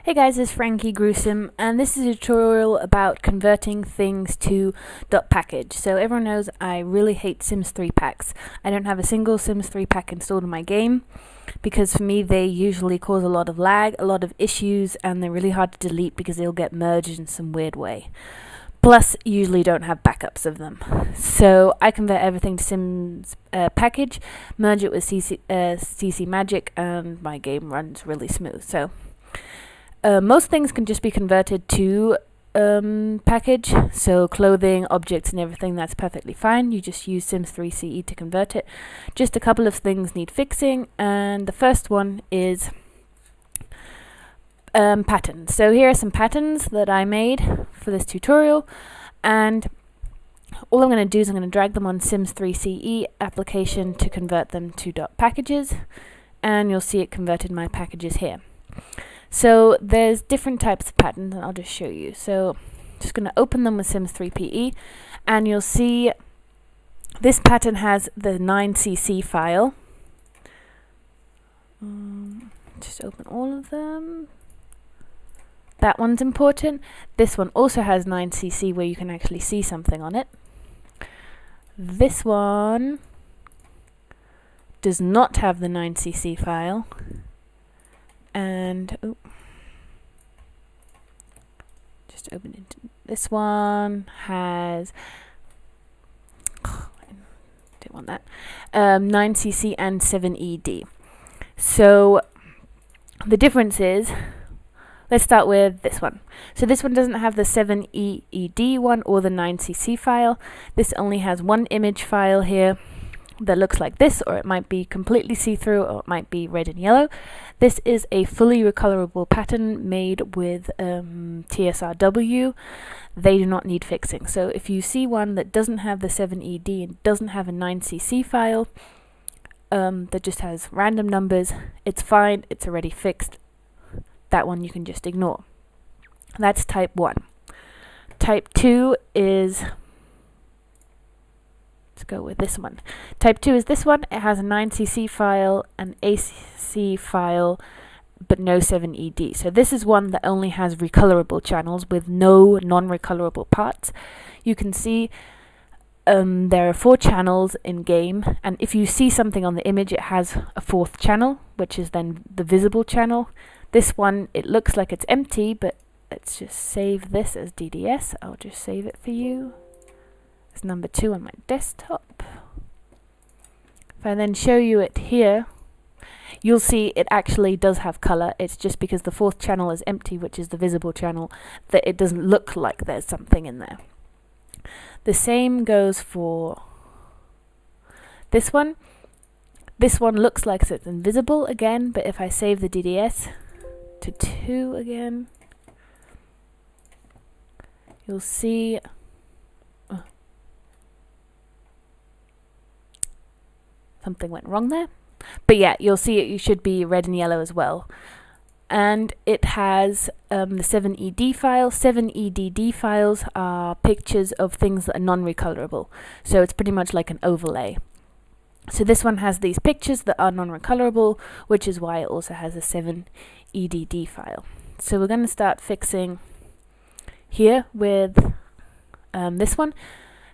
Hey guys, it's Frankie-Gruesim, and this is a tutorial about converting things to .package. So everyone knows I really hate Sims 3 packs. I don't have a single Sims 3 pack installed in my game, because for me they usually cause a lot of lag, a lot of issues, and they're really hard to delete because they'll get merged in some weird way. Plus, usually don't have backups of them. So I convert everything to Sims package, merge it with CC Magic, and my game runs really smooth. So most things can just be converted to package, so clothing, objects and everything, that's perfectly fine. You just use Sims 3 CE to convert it. Just a couple of things need fixing, and the first one is patterns. So here are some patterns that I made for this tutorial, and all I'm going to do is I'm going to drag them on Sims 3 CE application to convert them to .packages, and you'll see it converted my packages here. So there's different types of patterns, and I'll just show you. So just going to open them with Sims 3 PE, and you'll see this pattern has the 9cc file. Just open all of them. That one's important. This one also has 9cc where you can actually see something on it. This one does not have the 9cc file. And just open it. This one has didn't want that 9cc and 7ed. So the difference is, let's start with this one. So this one doesn't have the 7ed one or the 9cc file. This only has one image file here that looks like this, or it might be completely see-through, or it might be red and yellow. This is a fully recolorable pattern made with TS3. They do not need fixing. So if you see one that doesn't have the 7ed and doesn't have a 9cc file, that just has random numbers, it's fine, it's already fixed. That one you can just ignore. That's type 1. Type 2 is, let's go with this one. Type 2 is this one. It has a 9cc file, an AC file, but no 7ed. So this is one that only has recolorable channels with no non-recolorable parts. You can see there are 4 channels in game, and if you see something on the image, it has a 4th channel, which is then the visible channel. This one, it looks like it's empty, but let's just save this as DDS. I'll just save it for you. It's number 2 on my desktop. If I then show you it here, you'll see it actually does have color. It's just because the 4th channel is empty, which is the visible channel, that it doesn't look like there's something in there. The same goes for this one. This one looks like it's invisible again, but if I save the DDS to 2 again, you'll see something went wrong there. But yeah, you'll see it should be red and yellow as well. And it has the 7ed file. 7edd files are pictures of things that are non-recolorable. So it's pretty much like an overlay. So this one has these pictures that are non-recolorable, which is why it also has a 7edd file. So we're going to start fixing here with this one.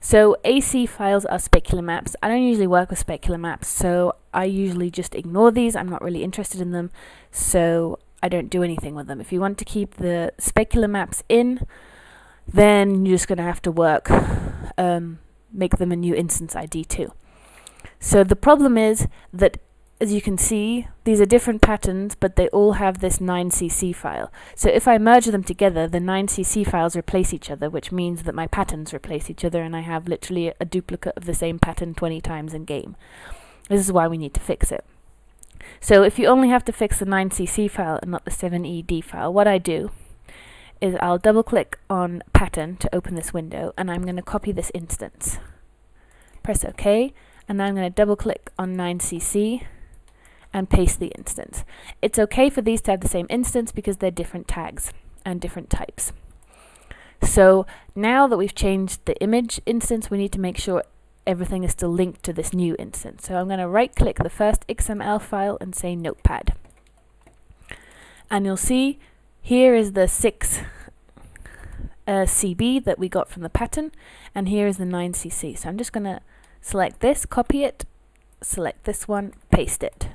So AC files are specular maps. I don't usually work with specular maps, so I usually just ignore these. I'm not really interested in them, so I don't do anything with them. If you want to keep the specular maps in, then you're just going to have to make them a new instance ID too. So the problem is that, as you can see, these are different patterns, but they all have this 9cc file. So if I merge them together, the 9cc files replace each other, which means that my patterns replace each other, and I have literally a duplicate of the same pattern 20 times in game. This is why we need to fix it. So if you only have to fix the 9cc file and not the 7ed file, what I do is I'll double click on pattern to open this window, and I'm going to copy this instance. Press OK, and now I'm going to double click on 9cc and paste the instance. It's okay for these to have the same instance because they're different tags and different types. So now that we've changed the image instance, we need to make sure everything is still linked to this new instance. So I'm going to right click the first XML file and say Notepad. And you'll see Here is the 6 CB that we got from the pattern, and here is the 9cc. So I'm just going to select this, copy it, select this one, paste it.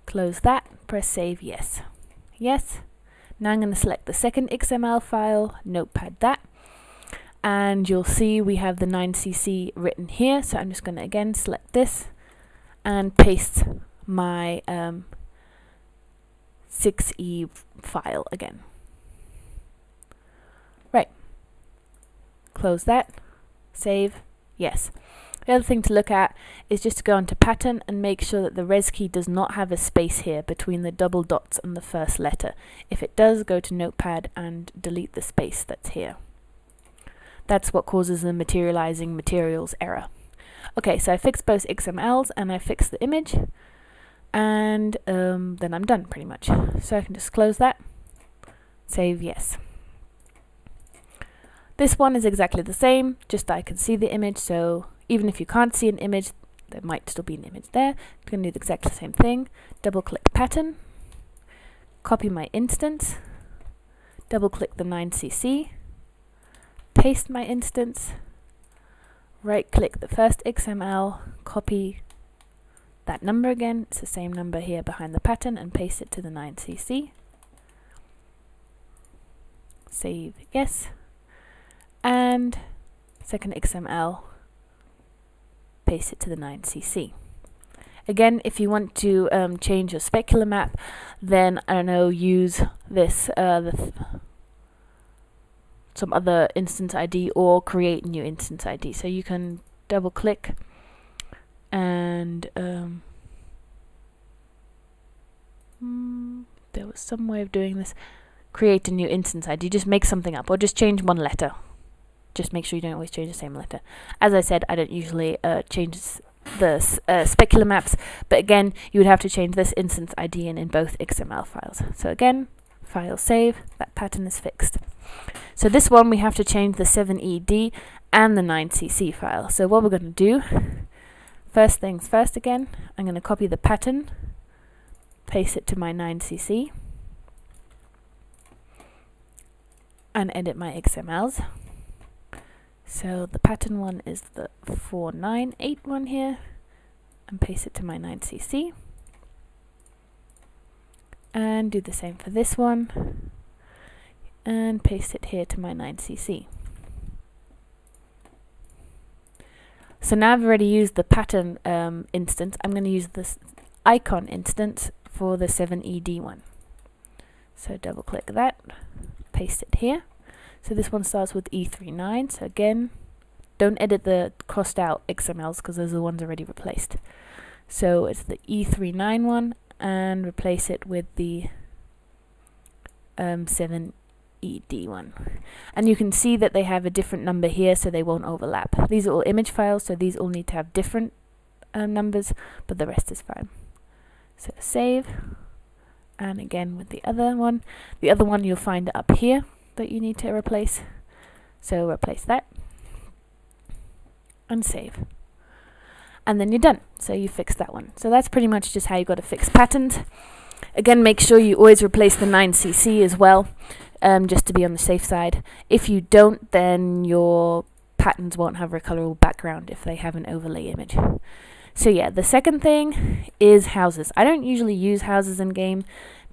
Close that, press save, yes. Yes. Now I'm going to select the second XML file, notepad that, and you'll see we have the 9cc written here. So I'm just going to again select this and paste my 6E file again. Right. Close that, save, yes. The other thing to look at is just to go into pattern and make sure that the res key does not have a space here between the double dots and the first letter. If it does, go to notepad and delete the space that's here. That's what causes the materializing materials error. Okay, so I fixed both XMLs and I fixed the image, and then I'm done pretty much. So I can just close that, save, yes. This one is exactly the same, just I can see the image, so even if you can't see an image, there might still be an image there. I'm going to do exactly the same thing. Double click pattern, copy my instance, double click the 9cc, paste my instance, right click the first XML, copy that number again, it's the same number here behind the pattern, and paste it to the 9cc. Save, yes. And second XML, paste it to the 9cc. Again, if you want to change your specular map, then I don't know, use this some other instance ID or create a new instance ID. So you can double click and there was some way of doing this. Create a new instance ID. Just make something up or just change one letter. Just make sure you don't always change the same letter. As I said, I don't usually change the specular maps, but again, you would have to change this instance ID in both XML files. So again, file save, that pattern is fixed. So this one we have to change the 7ED and the 9cc file. So what we're going to do, first things first again, I'm going to copy the pattern, paste it to my 9cc, and edit my XMLs. So the pattern one is the 498 one here, and paste it to my 9cc. And do the same for this one, and paste it here to my 9cc. So now I've already used the pattern instance, I'm going to use this icon instance for the 7ED one. So double click that, paste it here. So this one starts with E39, so again, don't edit the crossed out XMLs because those are the ones already replaced. So it's the E39 one, and replace it with the 7ED one. And you can see that they have a different number here, so they won't overlap. These are all image files, so these all need to have different numbers, but the rest is fine. So save, and again with the other one you'll find it up here that you need to replace. So replace that and save. And then you're done. So you fixed that one. So that's pretty much just how you got to fix patterns. Again, make sure you always replace the 9cc as well, just to be on the safe side. If you don't, then your patterns won't have a colorable background if they have an overlay image. So yeah, the second thing is houses. I don't usually use houses in game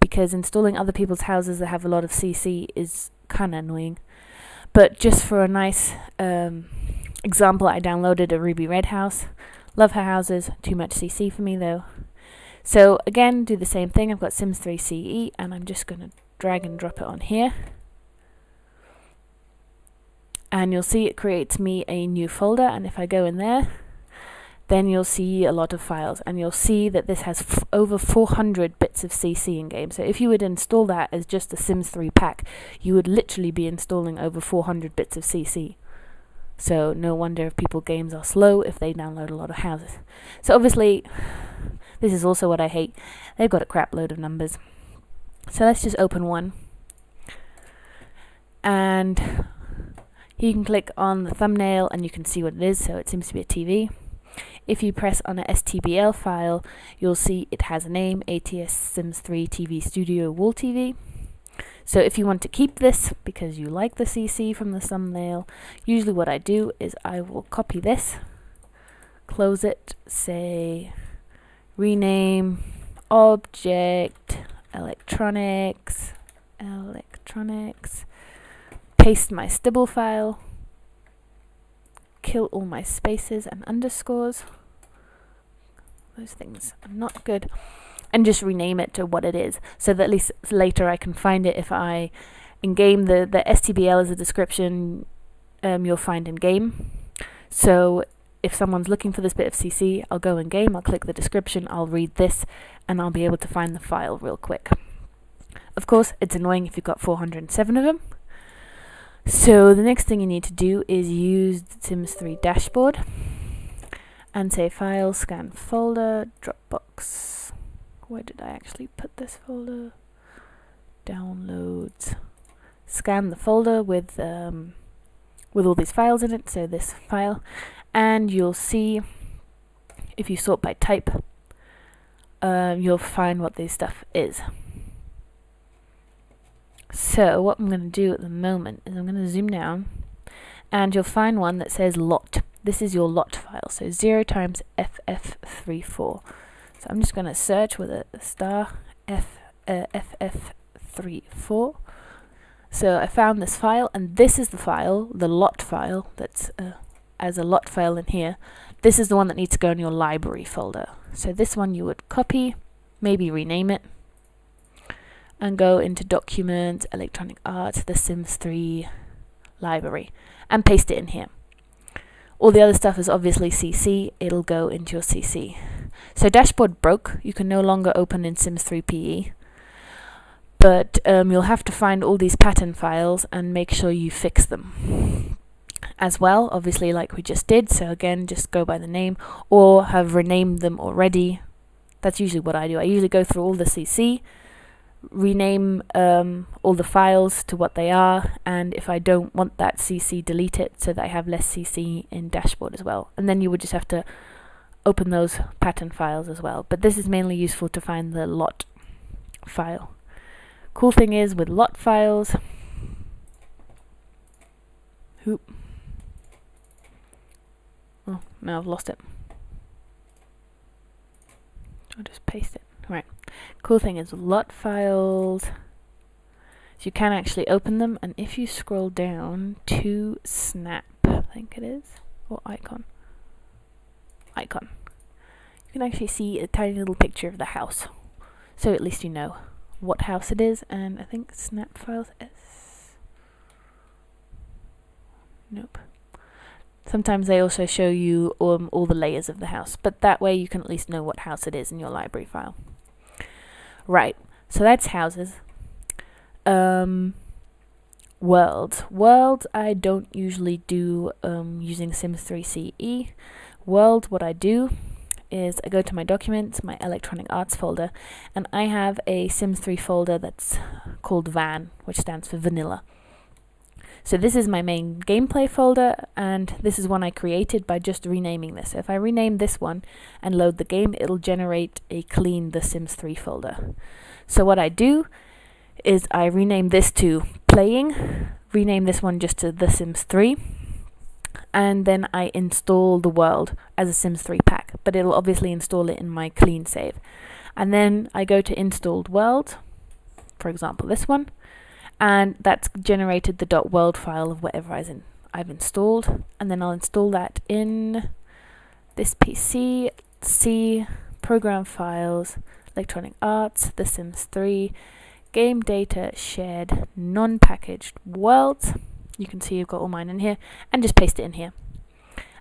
because installing other people's houses that have a lot of CC is kind of annoying. But just for a nice example, I downloaded a Ruby Red house. Love her houses, too much CC for me though. So again, do the same thing. I've got Sims 3 CE and I'm just going to drag and drop it on here. And you'll see it creates me a new folder, and if I go in there, then you'll see a lot of files, and you'll see that this has over 400 bits of CC in game. So if you would install that as just a Sims 3 pack, you would literally be installing over 400 bits of CC. So no wonder if people's games are slow if they download a lot of houses. So obviously, this is also what I hate. They've got a crap load of numbers. So let's just open one. And you can click on the thumbnail and you can see what it is. So it seems to be a TV. If you press on a STBL file, you'll see it has a name, ATS Sims 3 TV Studio Wall TV. So if you want to keep this because you like the CC from the thumbnail, usually what I do is I will copy this, close it, say rename object electronics, paste my stibble file, kill all my spaces and underscores. Those things are not good. And just rename it to what it is, so that at least later I can find it. If I in game, the STBL is a description you'll find in game. So if someone's looking for this bit of CC, I'll go in game, I'll click the description, I'll read this, and I'll be able to find the file real quick. Of course, it's annoying if you've got 407 of them. So the next thing you need to do is use the Sims 3 dashboard and say file, scan folder, Dropbox. Where did I actually put this folder? Downloads. Scan the folder with all these files in it, so this file, and you'll see, if you sort by type, you'll find what this stuff is. So what I'm going to do at the moment is I'm going to zoom down, and you'll find one that says lot. This is your lot file, so 0 times FF34. So I'm just going to search with a star FF34. So I found this file, and this is the file, the lot file, that's as a lot file in here. This is the one that needs to go in your library folder. So this one you would copy, maybe rename it, and go into Documents, Electronic Arts, The Sims 3 library, and paste it in here. All the other stuff is obviously CC, it'll go into your CC. So dashboard broke, you can no longer open in Sims 3 PE, but you'll have to find all these pattern files and make sure you fix them as well, obviously like we just did. So again, just go by the name, or have renamed them already. That's usually what I do. I usually go through all the CC, rename all the files to what they are, and if I don't want that CC, delete it so that I have less CC in dashboard as well. And then you would just have to open those pattern files as well. But this is mainly useful to find the lot file. Cool thing is with lot files, oh, now I've lost it. I'll just paste it. Right. Cool thing is with lot files, you can actually open them, and if you scroll down to snap, I think it is, or icon, you can actually see a tiny little picture of the house. So at least you know what house it is, and I think snap files is, nope. Sometimes they also show you all the layers of the house, but that way you can at least know what house it is in your library file. Right, so that's houses. Worlds I don't usually do using Sims 3 CE. World, what I do is I go to my documents, my electronic arts folder, and I have a Sims 3 folder that's called VAN, which stands for vanilla. So this is my main gameplay folder, and this is one I created by just renaming this. So if I rename this one and load the game, it'll generate a clean The Sims 3 folder. So what I do is I rename this to playing, rename this one just to The Sims 3, and then I install the world as a Sims 3 pack, but it'll obviously install it in my clean save. And then I go to installed world, for example this one, and that's generated the .world file of whatever I've installed, and then I'll install that in this PC, C, program files, electronic arts, The Sims 3, game data, shared, non-packaged worlds. You can see you've got all mine in here, and just paste it in here.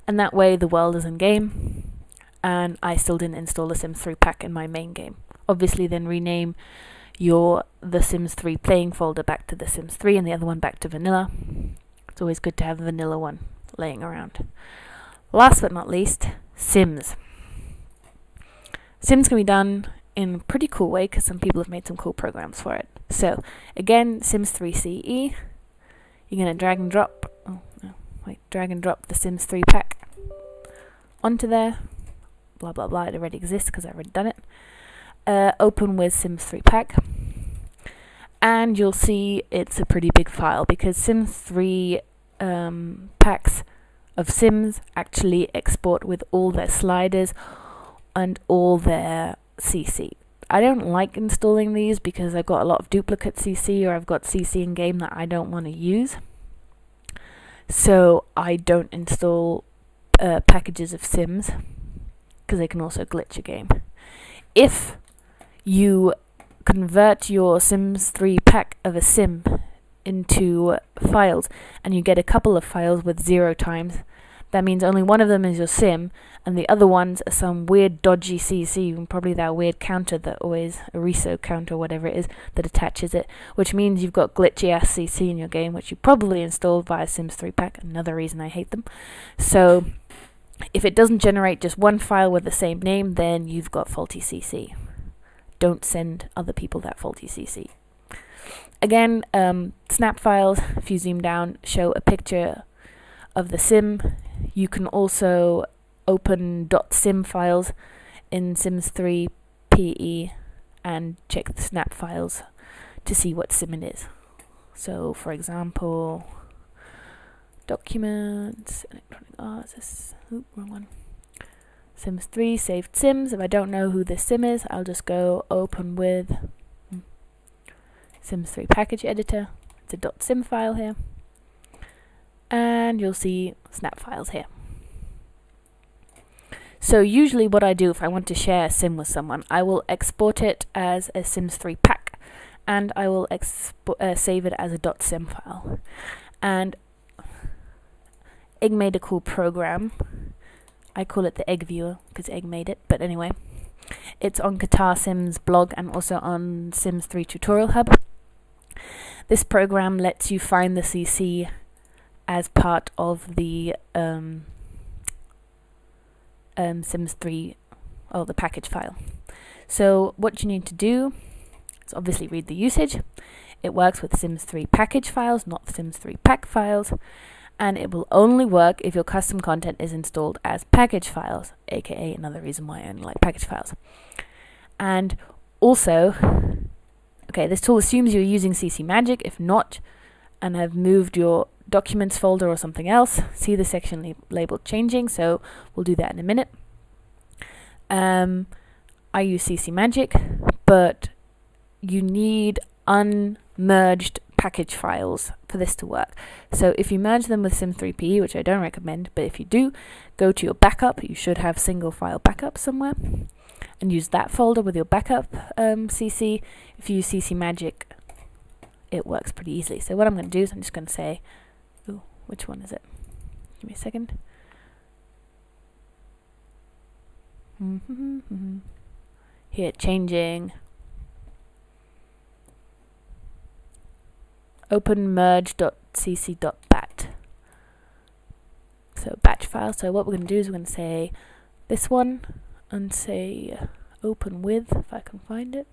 And that way the world is in game, and I still didn't install the Sims 3 pack in my main game. Obviously then rename your The Sims 3 playing folder back to The Sims 3 and the other one back to vanilla. It's always good to have a vanilla one laying around. Last but not least, Sims. Sims can be done in a pretty cool way because some people have made some cool programs for it. So again, Sims 3 CE. You're going to drag and drop the Sims 3 pack onto there. Blah blah blah, it already exists because I've already done it. Open with Sims 3 pack, and you'll see it's a pretty big file because Sims 3 packs of Sims actually export with all their sliders and all their CC. I don't like installing these because I've got a lot of duplicate CC, or I've got CC in game that I don't want to use. So I don't install packages of Sims because they can also glitch a game. If you convert your Sims 3 pack of a Sim into files and you get a couple of files with 0 times, that means only one of them is your Sim and the other ones are some weird dodgy CC, and probably that weird counter that always, a reso counter, whatever it is, that attaches it, which means you've got glitchy ass CC in your game, which you probably installed via Sims 3 pack, another reason I hate them. So if it doesn't generate just one file with the same name, then you've got faulty CC. Don't send other people that faulty CC. Again, snap files, if you zoom down, show a picture of the Sim. You can also open .sim files in Sims 3 PE and check the snap files to see what Sim it is. So, for example, documents, electronic arts, wrong one. Sims 3 saved Sims. If I don't know who this Sim is, I'll just go open with Sims 3 package editor. It's a .sim file here. And you'll see snap files here. So usually what I do if I want to share a Sim with someone, I will export it as a Sims 3 pack, and I will save it as a .sim file. And Egg made a cool program. I call it the Egg Viewer because Egg made it, but anyway. It's on Guitar Sims blog and also on Sims 3 Tutorial Hub. This program lets you find the CC as part of the Sims 3, the package file. So what you need to do is obviously read the usage. It works with Sims 3 package files, not Sims 3 pack files, and it will only work if your custom content is installed as package files, aka another reason why I only like package files. And also, okay, this tool assumes you're using CC Magic. If not, and have moved your documents folder or something else, see the section labeled changing, so we'll do that in a minute. I use CC Magic, but you need unmerged package files for this to work. So if you merge them with Sims 3 PE, which I don't recommend, but if you do, go to your backup. You should have single file backup somewhere, and use that folder with your backup CC. If you use CC Magic, it works pretty easily. So what I'm going to do is I'm just going to say, ooh, which one is it? Give me a second. Here, changing. Open merge.cc.bat. So batch file. So what we're going to do is we're going to say this one and say open with, if I can find it.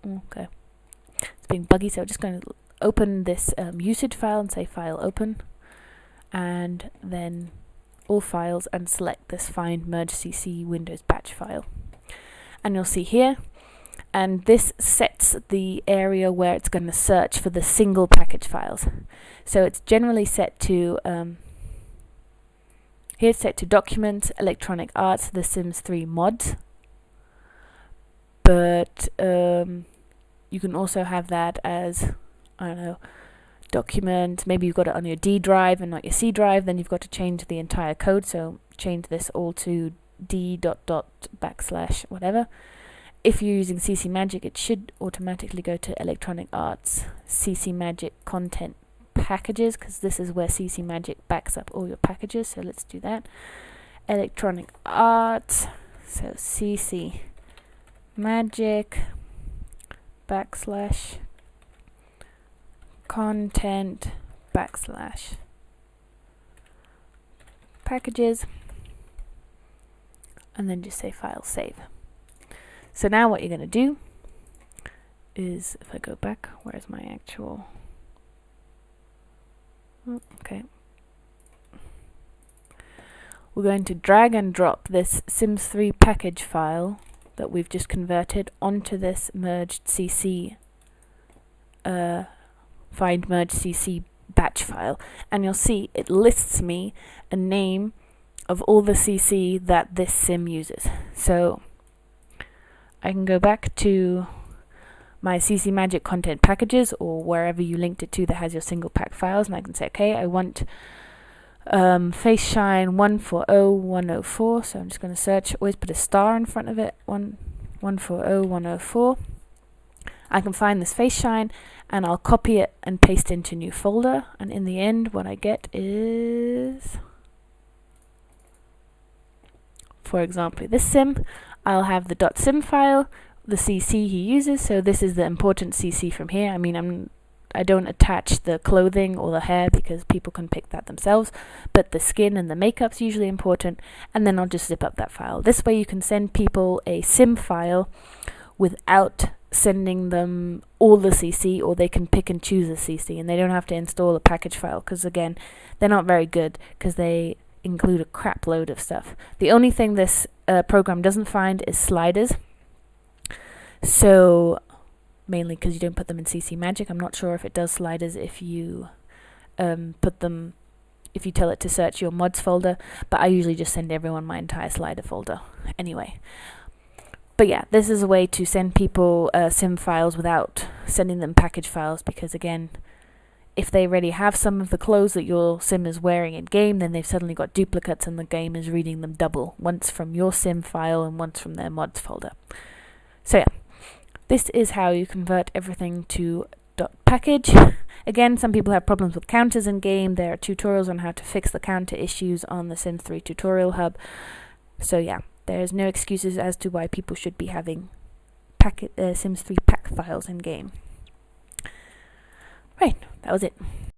Okay. It's being buggy, so I'm just going to open this usage file and say file open, and then all files, and select this find merge cc windows batch file. And you'll see here, and this sets the area where it's going to search for the single package files. So it's generally set to here it's set to documents, electronic arts, the Sims 3 mods, but you can also have that as, I don't know, document. Maybe you've got it on your D drive and not your C drive, then you've got to change the entire code, so change this all to d./ whatever. If you're using CC Magic, it should automatically go to electronic arts CC Magic content packages, because this is where CC Magic backs up all your packages. So let's do that. Electronic arts, so CC Magic / content / packages, and then just say file save. So now what you're going to do is, if I go back, where's my actual, okay, we're going to drag and drop this Sims 3 package file that we've just converted onto this merged CC, find merged CC batch file, and you'll see it lists me a name of all the CC that this sim uses. So I can go back to my CC Magic content packages, or wherever you linked it to that has your single pack files, and I can say, okay, I want face shine 140104, so I'm just going to search, always put a star in front of it, 140104. I can find this face shine, and I'll copy it and paste into new folder, and in the end what I get is, for example, this sim. I'll have the .sim file, the CC he uses, so this is the important CC from here. I mean, I don't attach the clothing or the hair because people can pick that themselves, but the skin and the makeup's usually important, and then I'll just zip up that file. This way you can send people a sim file without sending them all the CC, or they can pick and choose a CC, and they don't have to install a package file, because again, they're not very good because they include a crap load of stuff. The only thing this program doesn't find is sliders, so mainly because you don't put them in CC Magic. I'm not sure if it does sliders if you if you tell it to search your mods folder, but I usually just send everyone my entire slider folder anyway. But yeah, this is a way to send people sim files without sending them package files, because again, if they already have some of the clothes that your sim is wearing in game, then they've suddenly got duplicates and the game is reading them double, once from your sim file and once from their mods folder. So yeah, this is how you convert everything to .package. Again, some people have problems with counters in game. There are tutorials on how to fix the counter issues on the Sims 3 tutorial hub. So yeah, there's no excuses as to why people should be having Sims 3 pack files in game. Right, that was it.